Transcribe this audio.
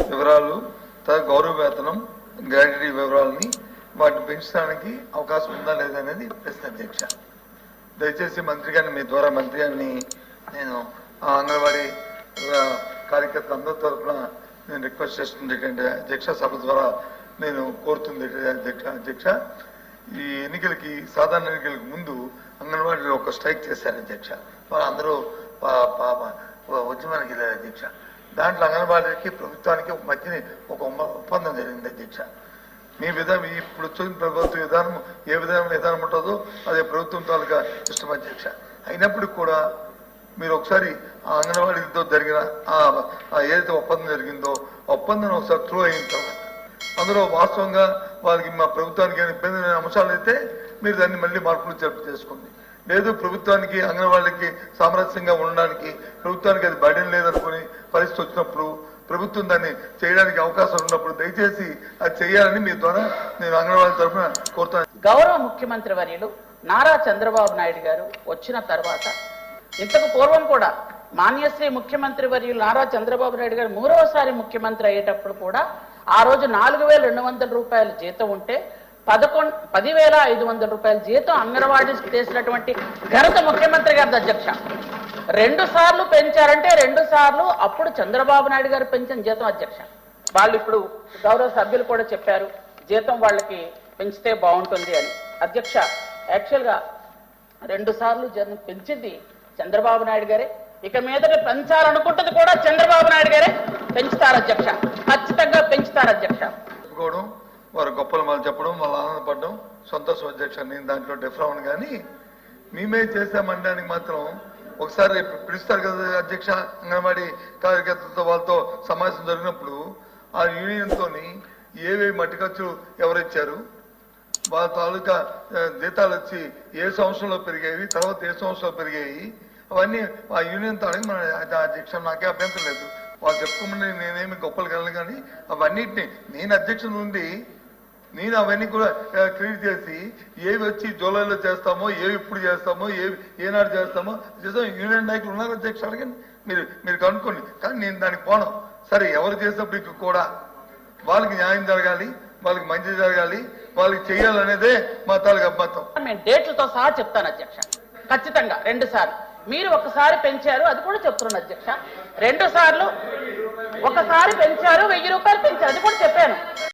వివరాలు, గౌరవ వేతనం, గ్రాడ్యుటీ వివరాలని వాటిని పెంచడానికి అవకాశం ఉందా లేదా అనేది ప్రశ్న అధ్యక్ష. దయచేసి మంత్రి గారిని, మీ ద్వారా మంత్రి గారిని నేను అంగన్వాడీ కార్యకర్త అందరి తరఫున నేను రిక్వెస్ట్ చేస్తుంది ఏంటంటే అధ్యక్ష, సభ ద్వారా నేను కోరుతుంది అధ్యక్ష, ఈ ఎన్నికలకి, సాధారణ ఎన్నికలకు ముందు అంగన్వాడీలో ఒక స్ట్రైక్ చేశారు అధ్యక్ష. వాళ్ళు అందరూ ఉద్యమానికి వెళ్ళారు అధ్యక్ష. దాంట్లో అంగన్వాడీకి ప్రభుత్వానికి మధ్యని ఒక ఒప్పందం జరిగింది అధ్యక్ష. మీ విధానం, ఇప్పుడు వచ్చిన ప్రభుత్వ విధానం ఏ విధానం ఉంటుందో అదే ప్రభుత్వం తాలూకా ఇష్టం అధ్యక్ష. అయినప్పటికీ కూడా మీరు ఒకసారి ఆ అంగన్వాడీతో జరిగిన ఏదైతే ఒప్పందం జరిగిందో ఒప్పందం ఒకసారి త్రూ అయిన తర్వాత అందులో వాస్తవంగా వాళ్ళకి మా ప్రభుత్వానికి ఇబ్బంది అంశాలు అయితే మీరు దాన్ని మళ్ళీ మార్పులు చేసుకుంది. లేదు ప్రభుత్వానికి అంగన్వాడీకి సామరస్యంగా ఉండడానికి ప్రభుత్వానికి అది బర్డెన్ లేదనుకుని పరిస్థితి వచ్చినప్పుడు ప్రభుత్వం దాన్ని చేయడానికి అవకాశం ఉన్నప్పుడు దయచేసి అది చేయాలని మీ ద్వారా నేను అంగన్వాడీ తరఫున కోరుతాను. గౌరవ ముఖ్యమంత్రి వర్యులు నారా చంద్రబాబు నాయుడు గారు వచ్చిన తర్వాత ఇంతకు పూర్వం కూడా మాన్యశ్రీ ముఖ్యమంత్రి వర్యులు నారా చంద్రబాబు నాయుడు గారు మూడవసారి ముఖ్యమంత్రి అయ్యేటప్పుడు కూడా ఆ రోజు 4,200 రూపాయల జీతం ఉంటే 10,500 రూపాయల జీతం అంగన్వాడీ చేసినటువంటి ఘనత ముఖ్యమంత్రి గారి అధ్యక్ష. 2 సార్లు పెంచారంటే 2 సార్లు అప్పుడు చంద్రబాబు నాయుడు గారు పెంచిన జీతం అధ్యక్ష. వాళ్ళు ఇప్పుడు గౌరవ సభ్యులు కూడా చెప్పారు జీతం వాళ్ళకి పెంచితే బాగుంటుంది అని. అధ్యక్ష, యాక్చువల్గా 2 సార్లు పెంచింది చంద్రబాబు నాయుడు గారే, ఇక మీదట పెంచాలనుకుంటుంది కూడా చంద్రబాబు నాయుడు గారే పెంచుతారు అధ్యక్ష, ఖచ్చితంగా పెంచుతారు అధ్యక్ష. చెప్పుకోవడం, వారు గొప్పలు మళ్ళీ చెప్పడం, వాళ్ళు ఆనందపడడం సంతోషం అధ్యక్ష. నేను దాంట్లో డిఫరెంట్, కానీ మేమే చేశామనడానికి మాత్రం ఒకసారి పిలుస్తారు కదా అధ్యక్ష. అంగన్వాడీ కార్యకర్తలతో వాళ్ళతో సమావేశం జరిగినప్పుడు ఆ యూనియన్తో ఏవేవి మట్టి ఖర్చులు ఎవరిచ్చారు, వాళ్ళ తాలూకా జీతాలు వచ్చి ఏ సంవత్సరంలో పెరిగాయి, తర్వాత ఏ సంవత్సరంలో పెరిగాయి, అవన్నీ ఆ యూనియన్తో అడిగి మన అధ్యక్ష నాకే అభ్యంతరం లేదు. వాళ్ళు చెప్పుకోమని నేనేమి గొప్పలు కలను, కానీ అవన్నిటిని నేను అధ్యక్ష నుండి నేను అవన్నీ కూడా క్రియేట్ చేసి ఏవి వచ్చి జూలైలో చేస్తామో, ఏవి ఇప్పుడు చేస్తామో, ఏనాడు చేస్తామో యూనియన్ నాయకులు ఉన్నారు అధ్యక్ష, అడగండి, మీరు కనుక్కోండి. కానీ నేను దానికి పోను. సరే, ఎవరు చేసినప్పటికీ కూడా వాళ్ళకి న్యాయం జరగాలి, వాళ్ళకి మంచి జరగాలి, వాళ్ళకి చేయాలనేదే మా తాలూకు అభిమతం. నేను డేట్లతో సహా చెప్తాను అధ్యక్ష. ఖచ్చితంగా 2 సార్లు మీరు ఒకసారి పెంచారు, అది కూడా చెప్తున్నాను అధ్యక్ష. 2 సార్లు ఒకసారి పెంచారు, 1,000 రూపాయలు పెంచారు, అది కూడా చెప్పాను.